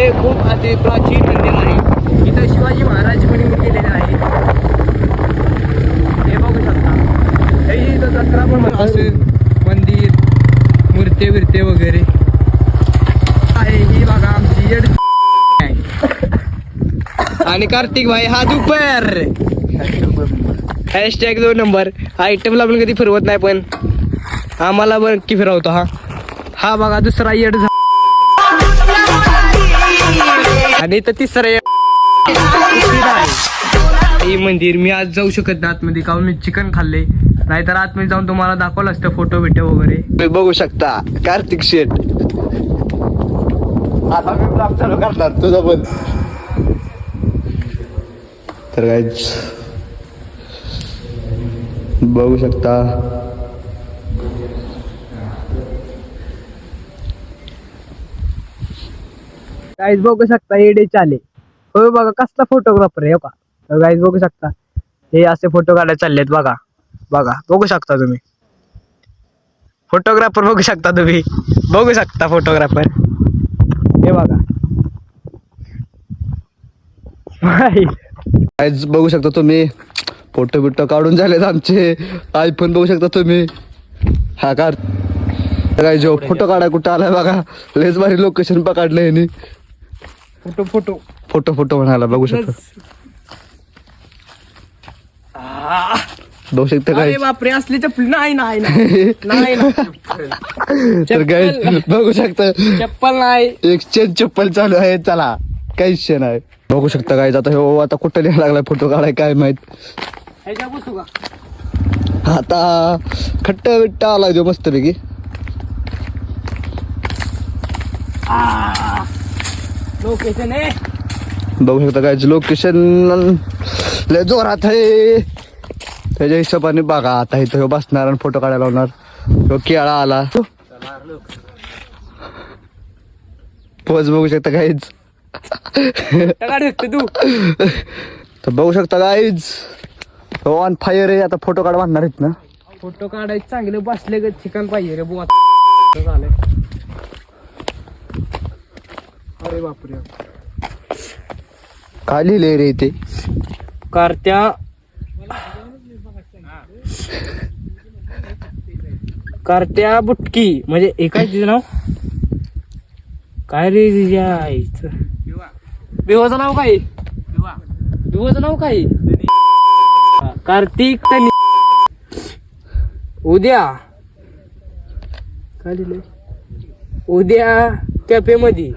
हे खूप असे प्राचीन मंदिर आहे. इथं शिवाजी महाराज पण येऊन गेलेले आहे. हे बघू शकता. हे इथं जत्रा पण असे मंदिर मूर्ती बिरते वगैरे आहे. ही बघा आमची येड आणि कार्तिक भाई हा दुपार हॅशटॅग 2 नंबर. आयटमला पण कधी फिरवत नाही पण आम्हाला पण की फिरवतो. हा बघा दुसरा येड आणि इथं तिसरा हे मंदिर. मी आज जाऊ शकत नाही आतमध्ये कारण मी चिकन खाल्ले. नाहीतर आतमध्ये जाऊन तुम्हाला दाखवलं असतं फोटो बिटो वगैरे. तुम्ही बघू शकता कार्तिक शेट. आता मी ब्लॉग चालू करणार तुझा पण. तर गाईज बघू शकता गाईज बघू शकता एडे चाले. हो बघा कसला फोटोग्राफर आहे. हो का गाईज बघू शकता हे असे फोटो काढायला चाललेत. बघा बघा बघू शकता तुम्ही फोटोग्राफर. बघू शकता तुम्ही बघू शकता फोटोग्राफर. हे बघा गाईज बघू शकता तुम्ही फोटो बिटो काढून झालेत आमचे. आयफोन बघू शकता तुम्ही. हा कार काय जो फोटो काढा कुठं आलाय बघा. लेस भारी लोकेशन पकडलं यांनी. फोटो फोटो फोटो फोटो म्हणाला बघू शकता. बघू शकता काय. अरे बापरे असली चप्पल नाही नाही नाही तर गाईज बघू शकता चप्पल नाही. एक्सचेंज चप्पल चालू आहे. चला काही विषय नाही. बघू शकता गाईज आता हो आता कुठं लिहायला लागलाय फोटो काढाय काय माहित. ह्याच्या बसू का आता खट्ट बिट्ट आलाय जो मस्तपैकी. लोकेशन आहे. बघू शकता काय लोकेशन लय जोरात आहे. त्याच्या हिशोबाने बघा आता इथं बसणार आणि फोटो काढायला लावणार. तो केळा आला पोज बघू शकता काहीच. तू तर बघू शकता गाईज ऑन फायर आहे. आता फोटो काढ म्हणणार आहेत ना. फोटो काढायचे चांगले बसले ग चिकन पाहिजे रे बुवा. झालंय. अरे बापरे काय लिहिले रे इथे. कार्त्या बुटकी म्हणजे एकाच तिचं नाव काय रे तिच्या बिवाचं नाव काय. बिवाचं नाव काय. कार्तिक उद्या काय लिहिलंय. उद्या कॅफे मध्ये